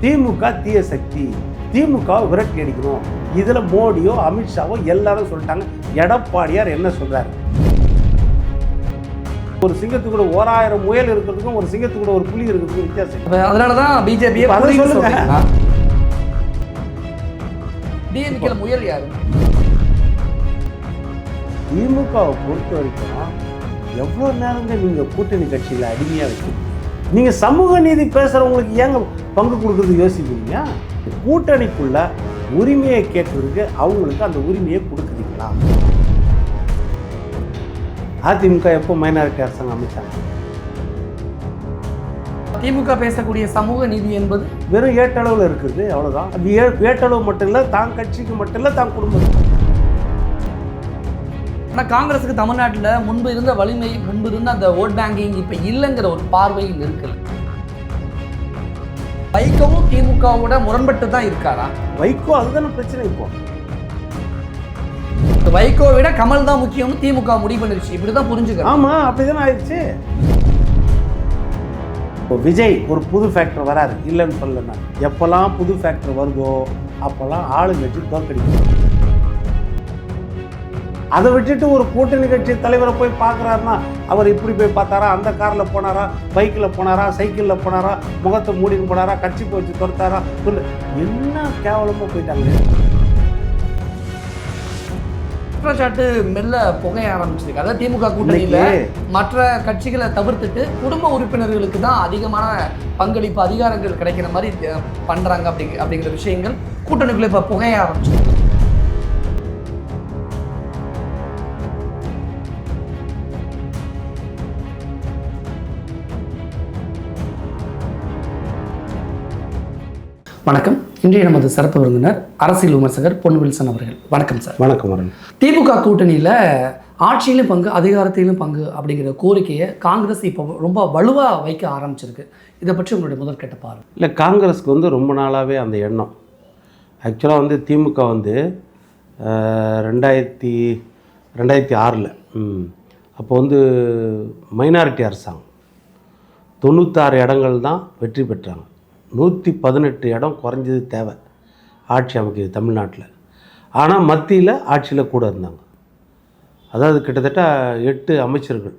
திமுக தீய சக்தி, திமுகவை விரட்டி அடிக்கணும். இதுல மோடியோ அமித்ஷாவோ எல்லாரும் சொல்லிட்டாங்க. எடப்பாடியார் என்ன சொல்றாரு? ஒரு சிங்கத்துக்கூட 1000 முயல் இருக்கிறதுக்கும் ஒரு சிங்கத்துக்கூட ஒரு புலி இருக்கிறதுக்கும் வித்தியாசம். அதனாலதான் பிஜேபி முயல் யாரு? திமுகவை பொறுத்த வரைக்கும் எவ்வளவு நேரம் நீங்க கூட்டணி கட்சியில அடிமையா வச்சு நீங்க சமூக நீதி பேசுறவங்களுக்கு ஏங்க பங்கு கொடுக்கறது யோசிக்கிறீங்க? கூட்டணிக்குள்ள உரிமையை கேட்கறதுக்கு அவங்களுக்கு அந்த உரிமையை கொடுக்குறீங்களா? அதிமுக எப்போ மைனாரிட்டி அரசாங்கம் அமைச்சாங்க? திமுக பேசக்கூடிய சமூக நீதி என்பது வெறும் ஏட்டளவில் இருக்குது, அவ்வளோதான். அது ஏட்டளவு மட்டும் இல்லை, தான் கட்சிக்கு மட்டும் இல்லை, தான் குடும்பத்துக்கு. ஆனால் காங்கிரஸுக்கு தமிழ்நாட்டில் முன்பு இருந்த வலிமை, முன்பு இருந்த அந்த ஓட் பேங்கிங் இப்போ இல்லைங்கிற ஒரு பார்வையில் இருக்குல்ல. வைகோவும் திமுகவோட முரண்பட்டு தான் இருக்காரா? வைகோ அதுதானே பிரச்சனை. இப்போ வைகோ விட கமல் தான் முக்கியம்னு திமுக முடிவு பண்ணிருச்சு, இப்படிதான் புரிஞ்சுக்க. ஆமா, அப்படிதானே ஆயிடுச்சு. இப்போ விஜய் ஒரு புது ஃபேக்டர் வராது இல்லைன்னு சொல்லலாம். எப்பெல்லாம் புது ஃபேக்டர் வருதோ அப்பெல்லாம் ஆளுங்கட்சி தோற்கடிக்கும். அதை விட்டுட்டு ஒரு கூட்டணி கட்சி தலைவரை போய் பார்க்குறாருன்னா அவர் இப்படி போய் பார்த்தாரா, அந்த காரில் போனாரா, பைக்கில் போனாரா, சைக்கிளில் போனாரா, முகத்தை மூடின்னு போனாரா, கட்சி போச்சு துரத்தாரா, என்ன கேவலமாக போயிட்டாங்க. குற்றச்சாட்டு மெல்ல புகைய ஆரம்பிச்சிருக்கு. அதாவது திமுக கூட்டணியில் மற்ற கட்சிகளை தவிர்த்துட்டு குடும்ப உறுப்பினர்களுக்கு தான் அதிகமான பங்களிப்பு, அதிகாரங்கள் கிடைக்கிற மாதிரி பண்ணுறாங்க அப்படிங்கிற விஷயங்கள் கூட்டணிக்குள்ளே இப்போ புகைய ஆரம்பிச்சிருக்கு. வணக்கம். இன்றைய நமது சிறப்பு விருந்தினர் அரசியல் விமர்சகர் பொன் வில்சன் அவர்கள். வணக்கம் சார். வணக்கம். திமுக கூட்டணியில் ஆட்சியிலும் பங்கு, அதிகாரத்திலும் பங்கு அப்படிங்கிற கோரிக்கையை காங்கிரஸ் இப்போ ரொம்ப வலுவாக வைக்க ஆரம்பிச்சிருக்கு. இதை பற்றி உங்களுடைய முதற்கட்ட பார்வை. இல்லை, காங்கிரஸுக்கு ரொம்ப நாளாகவே அந்த எண்ணம். ஆக்சுவலாக திமுக 2006 அப்போ மைனாரிட்டி அரசாங்கம் 96 இடங்கள் தான் வெற்றி பெற்றாங்க. 118 இடம் குறைஞ்சது தேவை ஆட்சி அமைக்கிறது தமிழ்நாட்டில். ஆனால் மத்தியில் ஆட்சியில் கூட இருந்தாங்க. அதாவது கிட்டத்தட்ட 8 அமைச்சர்கள்.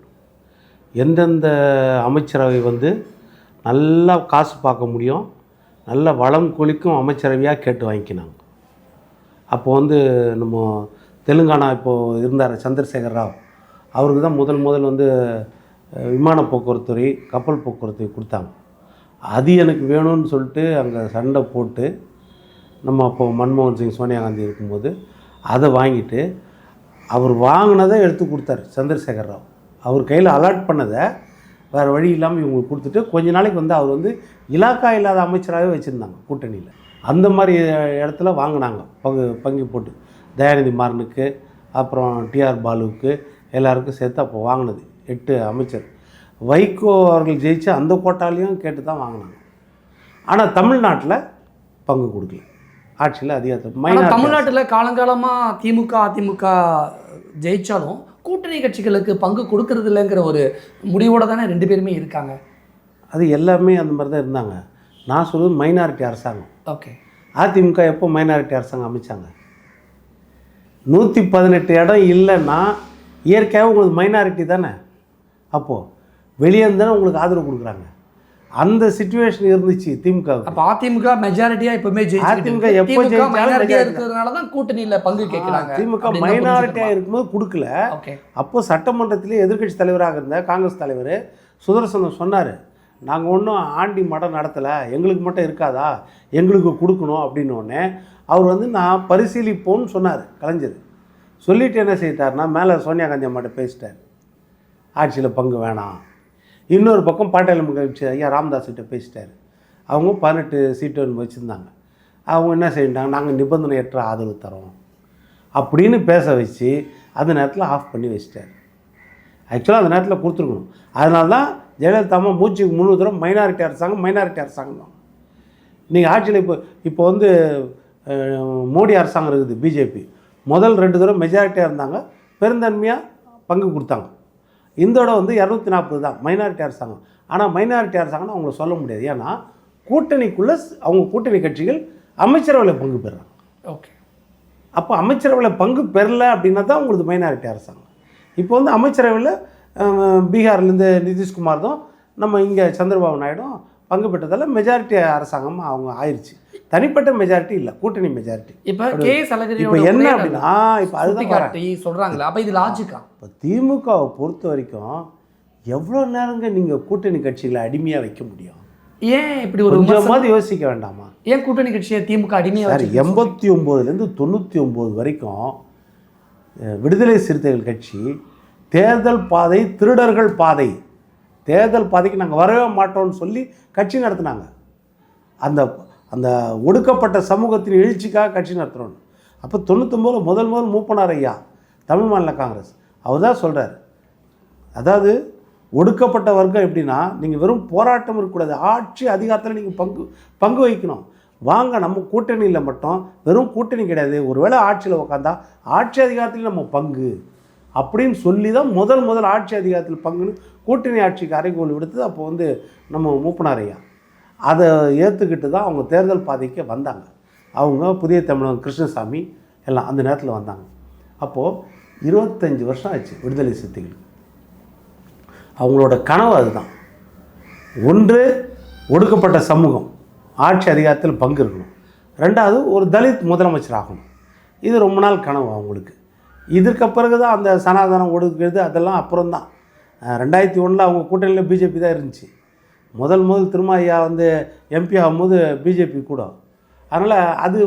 எந்தெந்த அமைச்சரவை நல்லா காசு பார்க்க முடியும், நல்ல வளம் கொளிக்கும் அமைச்சரவையாக கேட்டு வாங்கிக்கினாங்க. அப்போ நம்ம தெலுங்கானா இப்போது இருந்தார் சந்திரசேகர் ராவ், அவருக்கு தான் முதல் விமான போக்குவரத்துறை, கப்பல் போக்குவரத்துறை கொடுத்தாங்க. அது எனக்கு வேணும்னு சொல்லிட்டு அங்கே சண்டை போட்டு நம்ம அப்போது மன்மோகன் சிங், சோனியா காந்தி இருக்கும்போது அதை வாங்கிட்டு அவர் வாங்கினதை எடுத்து கொடுத்தாரு சந்திரசேகர் ராவ். அவர் கையில் அலாட் பண்ணதை வேறு வழி இல்லாமல் இவங்களுக்கு கொடுத்துட்டு கொஞ்ச நாளைக்கு அவர் இலாக்கா இல்லாத அமைச்சராகவே வச்சுருந்தாங்க கூட்டணியில். அந்த மாதிரி இடத்துல வாங்கினாங்க பங்கு போட்டு. தயாநிதி மாறனுக்கு, அப்புறம் டிஆர் பாலுவுக்கு, எல்லாருக்கும் சேர்த்து அப்போ வாங்கினது 8 அமைச்சர். வைகோ அவர்கள் ஜெயிச்சு அந்த கோட்டாலையும் கேட்டு தான் வாங்கினாங்க. ஆனால் தமிழ்நாட்டில் பங்கு கொடுக்கல, ஆட்சியில் அதிகாரத்தை. தமிழ்நாட்டில் காலங்காலமாக திமுக அதிமுக ஜெயித்தாலும் கூட்டணி கட்சிகளுக்கு பங்கு கொடுக்கறது இல்லைங்கிற ஒரு முடிவோடு தானே 2 பேருமே இருக்காங்க. அது எல்லாமே அந்த மாதிரி தான் இருந்தாங்க. நான் சொல்வது மைனாரிட்டி அரசாங்கம். ஓகே. அதிமுக எப்போ மைனாரிட்டி அரசாங்கம் அமைச்சாங்க? 118 இடம் இல்லைன்னா இயற்கையாக உங்களுக்கு மைனாரிட்டி தானே. அப்போது வெளியே இருந்தாலும் உங்களுக்கு ஆதரவு கொடுக்குறாங்க. அந்த சிச்சுவேஷன் இருந்துச்சு திமுக. அப்போ அதிமுக மெஜாரிட்டியாக எப்பவுமே அதிமுக எப்போ இருக்கிறதுனால தான் கூட்டணியில் பங்கு கேட்குறாங்க. திமுக மைனாரிட்டியாக இருக்கும்போது கொடுக்கல. அப்போ சட்டமன்றத்திலே எதிர்கட்சி தலைவராக இருந்த காங்கிரஸ் தலைவர் சுதர்சனம் சொன்னார், நாங்கள் ஒன்றும் ஆண்டி மடம் நடத்தலை, எங்களுக்கு மட்டும் இருக்காதா, எங்களுக்கு கொடுக்கணும் அப்படின்னோடனே அவர் நான் பரிசீலிப்போன்னு சொன்னார் கலைஞர். சொல்லிவிட்டு என்ன செய்தார்னா மேலே சோனியா காந்தி அம்மாட்ட பேசிட்டார், ஆட்சியில் பங்கு வேணாம். இன்னொரு பக்கம் பாட்டாளி மக்கள் கட்சி ஐயா ராமதாஸ்கிட்ட பேசிட்டார். அவங்க 18 சீட்டு வச்சுருந்தாங்க. அவங்க என்ன செய்யிட்டாங்க, நாங்கள் நிபந்தனையற்ற ஆதரவு தரோம் அப்படின்னு பேச வச்சு அந்த நேரத்தில் ஆஃப் பண்ணி வச்சிட்டார். ஆக்சுவலாக அந்த நேரத்தில் கொடுத்துருக்கணும். அதனால தான் ஜெயலலிதா அம்மா மூச்சுக்கு 3 தரம் மைனாரிட்டி அரசாங்கம் தான். நீங்கள் ஆட்சியில் இப்போ மோடி அரசாங்கம் இருக்குது, பிஜேபி முதல் 2 தடவை மெஜாரிட்டியாக இருந்தாங்க, பெருந்தன்மையாக பங்கு கொடுத்தாங்க. இந்தோட 240 தான் மைனாரிட்டி அரசாங்கம். ஆனால் மைனாரிட்டி அரசாங்கம்னு அவங்கள சொல்ல முடியாது. ஏன்னா கூட்டணிக்குள்ளே அவங்க கூட்டணி கட்சிகள் அமைச்சரவையில் பங்கு பெறுறாங்க. ஓகே. அப்போ அமைச்சரவையில் பங்கு பெறல அப்படின்னா தான் உங்களுக்கு மைனாரிட்டி அரசாங்கம். இப்போ வந்து அமைச்சரவையில் பீகார்லேருந்து நிதிஷ்குமார் தான், நம்ம இங்கே சந்திரபாபு நாயுடும் பங்கு பெற்றதால் மெஜாரிட்டி அரசாங்கமாக அவங்க ஆயிடுச்சு. தனிப்பட்ட மெஜாரிட்டி இல்லை, கூட்டணி மெஜாரிட்டி. இப்போ கேஎஸ் அழகிரி இப்போ என்ன அப்படின்னா, இப்போ அதுதான் சொல்கிறாங்களே, அப்போ இது லாஜிக்கா? இப்போ திமுகவை பொறுத்த வரைக்கும் எவ்வளோ நேரங்க நீங்கள் கூட்டணி கட்சிகளை அடிமையாக வைக்க முடியும்? ஏன் இப்படி ஒரு கொஞ்சமாவது யோசிக்க வேண்டாமா? ஏன் கூட்டணி கட்சியை திமுக அடிமையாக? சார், 89லேருந்து 99 வரைக்கும் விடுதலை சிறுத்தைகள் கட்சி தேர்தல் பாதை திருடர்கள் பாதை, தேர்தல் பாதைக்கு நாங்கள் வரவே மாட்டோம்னு சொல்லி கட்சி நடத்தினாங்க. அந்த அந்த ஒடுக்கப்பட்ட சமூகத்தின் எழுச்சிக்காக கட்சி நடத்துகிறோம். அப்போ 99 முதல் மூப்பனார் ஐயா, தமிழ் மாநில காங்கிரஸ், அவர் தான் சொல்கிறார், அதாவது ஒடுக்கப்பட்ட வர்க்கம் எப்படின்னா, நீங்கள் வெறும் போராட்டம் இருக்கக்கூடாது, ஆட்சி அதிகாரத்தில் நீங்கள் பங்கு வகிக்கணும். வாங்க நம்ம கூட்டணியில் மட்டும், வெறும் கூட்டணி கிடையாது, ஒருவேளை ஆட்சியில் உட்காந்தா ஆட்சி அதிகாரத்தில் நம்ம பங்கு அப்படின்னு சொல்லி தான் முதல் ஆட்சி அதிகாரத்தில் பங்குன்னு கூட்டணி ஆட்சிக்கு அறைகோல் விடுத்தது அப்போ வந்து நம்ம மூப்பனார் ஐயா. அதை ஏற்றுக்கிட்டு தான் அவங்க தேர்தல் பாதைக்கு வந்தாங்க. அவங்க புதிய தமிழகம் கிருஷ்ணசாமி எல்லாம் அந்த நேரத்தில் வந்தாங்க. அப்போது 25 வருஷம் ஆச்சு விடுதலை சிறுத்தைகளுக்கு. அவங்களோட கனவு அதுதான். ஒன்று, ஒடுக்கப்பட்ட சமூகம் ஆட்சி அதிகாரத்தில் பங்கு இருக்கணும். ரெண்டாவது, ஒரு தலித் முதலமைச்சர் ஆகணும். இது ரொம்ப நாள் கனவு அவங்களுக்கு. இதற்கு பிறகு தான் அந்த சனாதனம் ஒடுக்கிறது அதெல்லாம் அப்புறம்தான். 2001 அவங்க கூட்டணியில் பிஜேபி தான் இருந்துச்சு. முதல் திரும்ப ஐயா வந்து எம்பி ஆகும்போது பிஜேபி கூட. அதனால் அது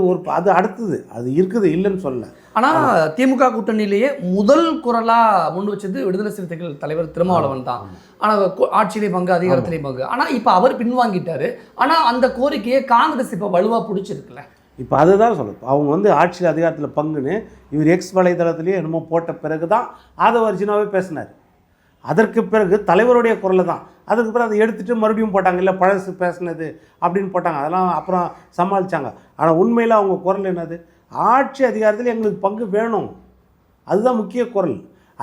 அடுத்தது, அது இருக்குது, இல்லைன்னு சொல்லலை. ஆனால் திமுக கூட்டணியிலேயே முதல் குரலாக முன் வச்சது விடுதலை சிறுத்தைகள் தலைவர் திருமாவளவன் தான். ஆனால் ஆட்சியிலே பங்கு, அதிகாரத்திலே பங்கு. ஆனால் இப்போ அவர் பின்வாங்கிட்டார். ஆனால் அந்த கோரிக்கையை காங்கிரஸ் இப்போ வலுவாக பிடிச்சிருக்குல்ல. இப்போ அதுதான் சொல்லுது, அவங்க வந்து ஆட்சியில் அதிகாரத்தில் பங்குன்னு இவர் எக்ஸ் வலைதளத்துலேயே என்னமோ போட்ட பிறகு தான் ஆதவ அர்ஜுனாவே பேசினார். அதற்கு பிறகு தலைவருடைய குரலை தான், அதுக்கு பிறகு அதை எடுத்துகிட்டு மறுபடியும் போட்டாங்க, இல்லை பழசு பேசினது அப்படின்னு போட்டாங்க. அதெல்லாம் அப்புறம் சமாளித்தாங்க. ஆனால் உண்மையில் அவங்க குரல் என்னது, ஆட்சி அதிகாரத்தில் எங்களுக்கு பங்கு வேணும், அதுதான் முக்கிய குரல்.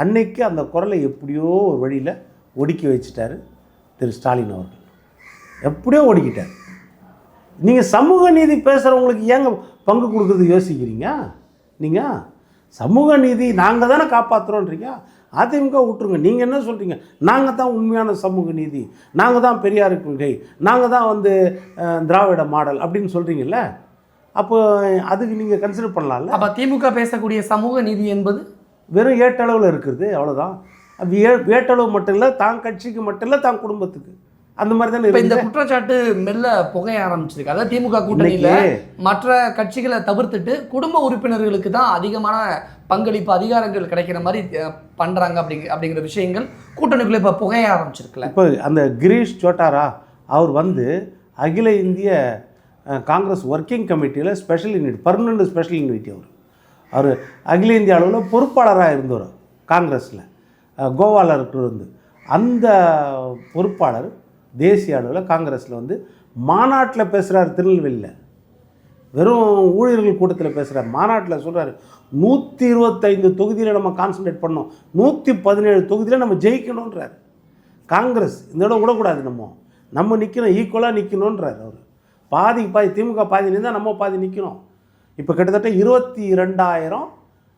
அன்னைக்கு அந்த குரலை எப்படியோ ஒரு வழியில் ஒடுக்கி வச்சுட்டார் திரு ஸ்டாலின் அவர்கள். எப்படியோ ஒடுக்கிட்டார். நீங்கள் சமூக நீதி பேசுகிறவங்களுக்கு ஏங்க பங்கு கொடுக்குறது யோசிக்கிறீங்க? நீங்கள் சமூக நீதி நாங்கள் தானே காப்பாற்றுறோன்றீங்க. அதிமுக விட்டுருங்க. நீங்கள் என்ன சொல்கிறீங்க, நாங்கள் தான் உண்மையான சமூக நீதி, நாங்கள் தான் பெரியார் கொள்கை, நாங்கள் தான் வந்து திராவிட மாடல் அப்படின்னு சொல்கிறீங்கல்ல. அப்போ அதுக்கு நீங்கள் கன்சிடர் பண்ணலாம்ல. அப்போ திமுக பேசக்கூடிய சமூக நீதி என்பது வெறும் ஏட்டளவில் இருக்கிறது, அவ்வளோதான். அது ஏட்டளவு மட்டும் இல்லை, தான் கட்சிக்கு மட்டும் இல்லை, தான் குடும்பத்துக்கு, அந்த மாதிரி தானே. இப்போ இந்த குற்றச்சாட்டு மெல்ல புகைய ஆரம்பிச்சிருக்கு. அதாவது திமுக கூட்டணியில் மற்ற கட்சிகளை தவிர்த்துட்டு குடும்ப உறுப்பினர்களுக்கு தான் அதிகமான பங்களிப்பு, அதிகாரங்கள் கிடைக்கிற மாதிரி பண்ணுறாங்க அப்படிங்கிற விஷயங்கள் கூட்டணிக்குள்ளே இப்போ புகைய ஆரம்பிச்சிருக்குல்ல. இப்போ அந்த கிரீஷ் சோட்டாரா அவர் வந்து அகில இந்திய காங்கிரஸ் ஒர்க்கிங் கமிட்டியில் special unit, permanent special unit, அவர் அகில இந்திய அளவில் பொறுப்பாளராக இருந்தவர் காங்கிரஸில், கோவாவில் இருந்து. அந்த பொறுப்பாளர் தேசிய அளவில் காங்கிரஸில் வந்து மாநாட்டில் பேசுகிறார். திருநெல்வேலியில் வெறும் ஊழியர்கள் கூட்டத்தில் பேசுகிறார். மாநாட்டில் சொல்கிறார், 125 தொகுதியில் நம்ம கான்சன்ட்ரேட் பண்ணோம், 117 தொகுதியில் நம்ம ஜெயிக்கணுன்றார். காங்கிரஸ் இந்த இடம் விடக்கூடாது, நம்ம நிற்கணும், ஈக்குவலாக நிற்கணுன்றார் அவர். பாதி திமுக பாதி நின்றா நம்ம பாதி நிற்கணும். இப்போ கிட்டத்தட்ட 22,000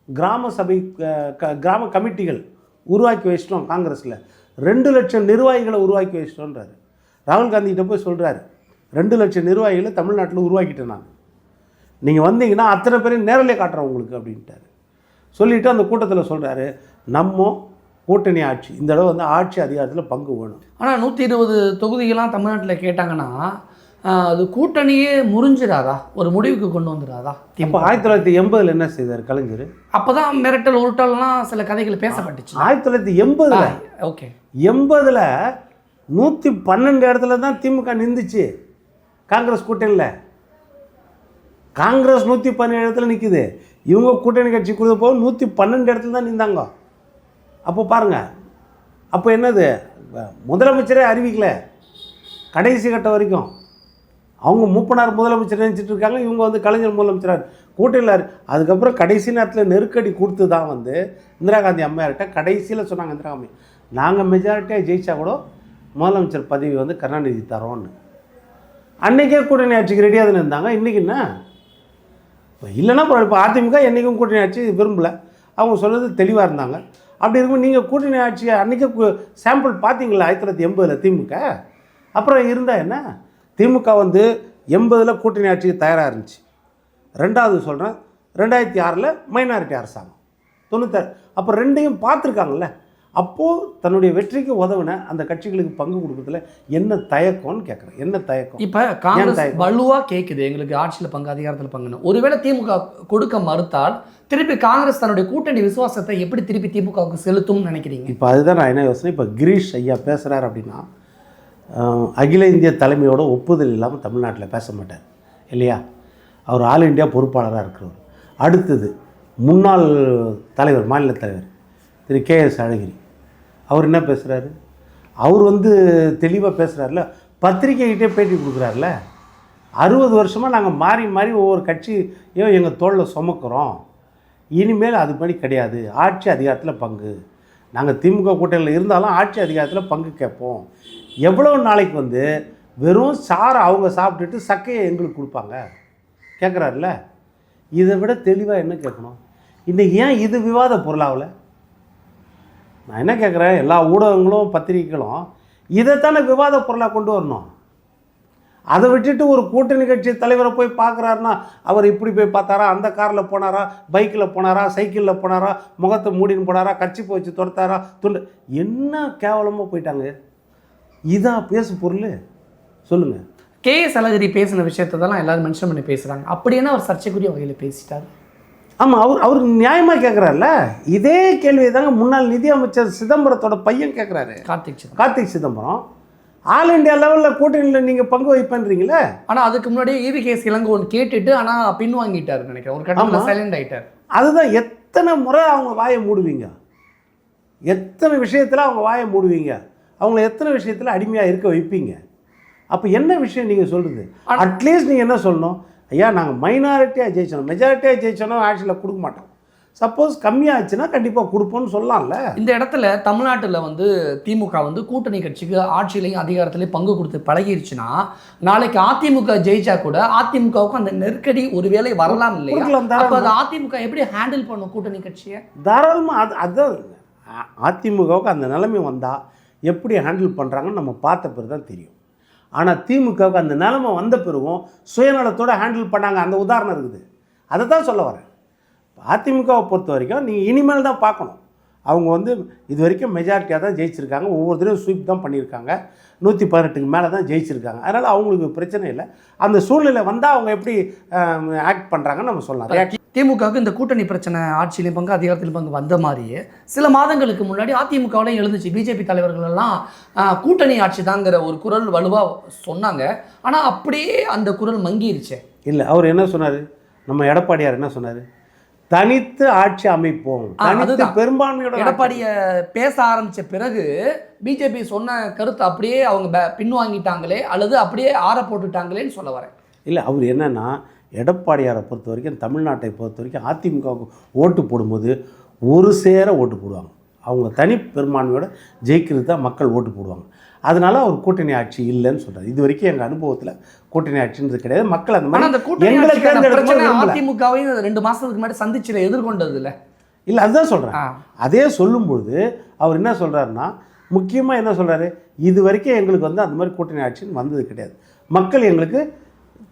கிராம சபை கிராம கமிட்டிகள் உருவாக்கி வச்சிட்டோம் காங்கிரஸில். 2 லட்சம் நிர்வாகிகளை உருவாக்கி வச்சிட்டோன்றார். ராகுல் காந்திகிட்ட போய் சொல்கிறாரு, 2 லட்சம் நிர்வாகிகளை தமிழ்நாட்டில் உருவாக்கிட்டேன் நான், நீங்கள் வந்தீங்கன்னா அத்தனை பேரையும் நேரிலே காட்டுறேன் உங்களுக்கு அப்படின்ட்டார். சொல்லிவிட்டு அந்த கூட்டத்தில் சொல்கிறாரு, நம்ம கூட்டணி ஆட்சி இந்த தடவை வந்து ஆட்சி அதிகாரத்தில் பங்கு வேணும். ஆனால் 120 தொகுதிகள்லாம் தமிழ்நாட்டில் கேட்டாங்கன்னா அது கூட்டணியே முறிஞ்சிடாதா, ஒரு முடிவுக்கு கொண்டு வந்துடாதா? இப்போ 1980 என்ன செய்தார் கலைஞர்? அப்போ தான் மிரட்டல் உருட்டல்லாம் சில கதைகள் பேசப்பட்டுச்சு. 1980 ஓகே, 80 112 இடத்துல தான் திமுக நின்றுச்சு காங்கிரஸ் கூட்டணியில். காங்கிரஸ் 117 இடத்துல நிற்குது, இவங்க கூட்டணி கட்சி கொடுத்த போக 112 இடத்துல தான் நின்றாங்க. அப்போ பாருங்கள், அப்போ என்னது, முதலமைச்சரே அறிவிக்கல கடைசி கட்ட வரைக்கும். அவங்க மூப்பனார் முதலமைச்சர் நினச்சிட்டு இருக்காங்க, இவங்க வந்து கலைஞர் முதலமைச்சராக கூட்டணியில். அதுக்கப்புறம் கடைசி நேரத்தில் நெருக்கடி கொடுத்து தான் வந்து இந்திரா காந்தி அம்மையார்கிட்ட கடைசியில் சொன்னாங்க, இந்திரா காந்தி நாங்கள் மெஜாரிட்டியாக ஜெயிச்சா கூட முதலமைச்சர் பதவி வந்து கருணாநிதி தரோன்னு. அன்றைக்கே கூட்டணி ஆட்சிக்கு ரெடியாக தானே இருந்தாங்க. இன்றைக்கி என்ன இல்லைன்னா இப்போ அதிமுக என்றைக்கும் கூட்டணி ஆட்சி விரும்பலை, அவங்க சொல்கிறது தெளிவாக இருந்தாங்க. அப்படி இருக்கும் நீங்கள் கூட்டணி ஆட்சியை அன்றைக்கே சாம்பிள் பார்த்தீங்களா 1980 திமுக? அப்புறம் இருந்தால் என்ன? திமுக வந்து 80 கூட்டணி ஆட்சிக்கு தயாராக இருந்துச்சு. ரெண்டாவது சொல்கிறேன், 2006 மைனாரிட்டி அரசாங்கம், 96. அப்போ ரெண்டையும் பார்த்துருக்காங்கல்ல. அப்போது தன்னுடைய வெற்றிக்கு உதவுன அந்த கட்சிகளுக்கு பங்கு கொடுக்கறதுல என்ன தயக்கம்னு கேட்குறேன். என்ன தயக்கம்? இப்போ காங்கிரஸ் வலுவாக கேட்குது எங்களுக்கு ஆட்சியில் பங்கு, அதிகாரத்தில் பங்குன்னு. ஒருவேளை திமுக கொடுக்க மறுத்தால் திருப்பி காங்கிரஸ் தன்னுடைய கூட்டணி விசுவாசத்தை எப்படி திருப்பி திமுகவுக்கு செலுத்தும்னு நினைக்கிறீங்க? இப்போ அதுதான் நான் என்ன யோசனை. இப்போ கிரீஷ் ஐயா பேசுகிறார் அப்படின்னா அகில இந்திய தலைமையோட ஒப்புதல் இல்லாமல் தமிழ்நாட்டில் பேச மாட்டார் இல்லையா? அவர் ஆல் இண்டியா பொறுப்பாளராக இருக்கிறவர். அடுத்தது முன்னாள் தலைவர், மாநில தலைவர் திரு KS அழகிரி, அவர் என்ன பேசுகிறாரு? அவர் வந்து தெளிவாக பேசுகிறார்ல, பத்திரிக்கைகிட்டே பேட்டி கொடுக்குறாருல. 60 வருஷமாக நாங்கள் மாறி மாறி ஒவ்வொரு கட்சியும் எங்கள் தோளில் சுமக்கிறோம், இனிமேல் அது படி கிடையாது, ஆட்சி அதிகாரத்தில் பங்கு. நாங்கள் திமுக கூட்டணியில் இருந்தாலும் ஆட்சி அதிகாரத்தில் பங்கு கேட்போம். எவ்வளோ நாளைக்கு வந்து வெறும் சாரை அவங்க சாப்பிட்டுட்டு சக்கையை எங்களுக்கு கொடுப்பாங்க கேட்குறாருல. இதை விட தெளிவாக என்ன கேட்கணும்? இன்றைக்கி ஏன் இது விவாத பொருளாகல? நான் என்ன கேட்குறேன், எல்லா ஊடகங்களும் பத்திரிகைகளும் இதைத்தானே விவாத பொருளாக கொண்டு வரணும். அதை விட்டுட்டு ஒரு கூட்டணி கட்சி தலைவரை போய் பார்க்குறாருன்னா அவர் இப்படி போய் பார்த்தாரா, அந்த காரில் போனாரா, பைக்கில் போனாரா, சைக்கிளில் போனாரா, முகத்தை மூடின்னு போனாரா, கட்சி போச்சு துரத்தாரா, துண்டு, என்ன கேவலமாக போயிட்டாங்க. இதான் பேசு பொருள் சொல்லுங்கள். KS அழகிரி பேசின விஷயத்தெல்லாம் எல்லாரும் மென்ஷன் பண்ணி பேசுகிறாங்க. அப்படின்னா அவர் சர்ச்சைக்குரிய வகையில் பேசிட்டார். ஆமாம், அவர் நியாயமாக கேட்குறாருல. இதே கேள்வி தாங்க முன்னாள் நிதி அமைச்சர் சிதம்பரத்தோட பையன் கேட்குறாரு, கார்த்திக் சிதம்பரம். ஆல் இண்டியா லெவலில் கூட்டணியில் நீங்கள் பங்கு வைப்பேன்றீங்களே. ஆனால் அதுக்கு முன்னாடியே EVKS இளங்கோவன் கேட்டுட்டு ஆனால் பின்வாங்கிட்டார் நினைக்கிறேன், ஒரு கட்டத்தில் சைலண்ட் ஆகிட்டார். அதுதான், எத்தனை முறை அவங்க வாயை மூடுவீங்க, எத்தனை விஷயத்தில் அவங்க வாயை மூடுவீங்க, அவங்கள எத்தனை விஷயத்தில் அடிமையாக இருக்க வைப்பீங்க. அப்போ என்ன விஷயம் நீங்கள் சொல்கிறது? அட்லீஸ்ட் நீங்கள் என்ன சொல்லணும், ஐயா நாங்கள் மைனாரிட்டியாக ஜெயிச்சோம், மெஜாரிட்டியாக ஜெயிச்சோன்னா ஆட்சியில் கொடுக்க மாட்டோம், சப்போஸ் கம்மியாச்சுன்னா கண்டிப்பாக கொடுப்போம்னு சொல்லலாம்ல. இந்த இடத்துல தமிழ்நாட்டில் வந்து திமுக வந்து கூட்டணி கட்சிக்கு ஆட்சியிலையும் அதிகாரத்துலையும் பங்கு கொடுத்து பழகிருச்சுன்னா நாளைக்கு அதிமுக ஜெயிச்சா கூட அதிமுகவுக்கு அந்த நெருக்கடி ஒருவேளை வரலாம் இல்லையா? அப்போ அது அதிமுக எப்படி ஹேண்டில் பண்ணும் கூட்டணி கட்சியை? தாராளமாக அதுதான் அதிமுகவுக்கு அந்த நிலைமை வந்தால் எப்படி ஹேண்டில் பண்ணுறாங்கன்னு நம்ம பார்த்த பிறகு தான் தெரியும். ஆனால் திமுகவுக்கு அந்த நிலைமை வந்த பிறகும் சுயநலத்தோடு ஹேண்டில் பண்ணாங்க, அந்த உதாரணம் இருக்குது. அதை தான் சொல்ல வரேன். அதிமுகவை பொறுத்த வரைக்கும் நீங்கள் இனிமேல் தான் பார்க்கணும். அவங்க வந்து இது வரைக்கும் மெஜாரிட்டியாக தான் ஜெயிச்சிருக்காங்க, ஒவ்வொருத்தரையும் ஸ்வீப் தான் பண்ணியிருக்காங்க, 118க்கு மேலே தான் ஜெயிச்சிருக்காங்க. அதனால் அவங்களுக்கு பிரச்சனை இல்லை. அந்த சூழ்நிலை வந்தால் அவங்க எப்படி ஆக்ட் பண்ணுறாங்கன்னு நம்ம சொல்லலாம். திமுகவுக்கு இந்த கூட்டணி பிரச்சனை ஆட்சியிலையும் பங்கு அதிகாரத்திலும் பங்கு வந்த மாதிரியே சில மாதங்களுக்கு முன்னாடி அதிமுகவிலையும் எழுந்துச்சு. பிஜேபி தலைவர்கள் எல்லாம் கூட்டணி ஆட்சி தாங்கிற ஒரு குரல் வலுவாக சொன்னாங்க. ஆனால் அப்படியே அந்த குரல் மங்கிருச்சு. இல்லை, அவர் என்ன சொன்னார், நம்ம எடப்பாடியார் என்ன சொன்னார், தனித்து ஆட்சி அமைப்போம், தனித்து பெரும்பான்மையோட. எடப்பாடியை பேச ஆரம்பித்த பிறகு பிஜேபி சொன்ன கருத்து அப்படியே அவங்க பின்வாங்கிட்டாங்களே அல்லது அப்படியே ஆற போட்டுட்டாங்களேன்னு சொல்ல வரேன். இல்லை, அவர் என்னென்னா எடப்பாடியாரை பொறுத்த வரைக்கும், தமிழ்நாட்டை பொறுத்த வரைக்கும் அதிமுகவுக்கு ஓட்டு போடும்போது ஒரு சேர ஓட்டு போடுவாங்க. அவங்க தனி பெரும்பான்மையோட ஜெயிக்கிறது தான் மக்கள் ஓட்டு போடுவாங்க. அதனால அவர் கூட்டணி ஆட்சி இல்லைன்னு சொல்கிறார். இது வரைக்கும் எங்கள் அனுபவத்தில் கூட்டணி ஆட்சின்றது கிடையாது. மக்கள் அந்த மாதிரி அதிமுகவையும் 2 மாதத்துக்கு முன்னாடி சந்திச்சில் எதிர்கொண்டது இல்லை. அதுதான் சொல்கிறேன். அதே சொல்லும்பொழுது அவர் என்ன சொல்கிறாருன்னா, முக்கியமாக என்ன சொல்கிறாரு, இது வரைக்கும் எங்களுக்கு வந்து அந்த மாதிரி கூட்டணி ஆட்சின்னு வந்தது கிடையாது, மக்கள் எங்களுக்கு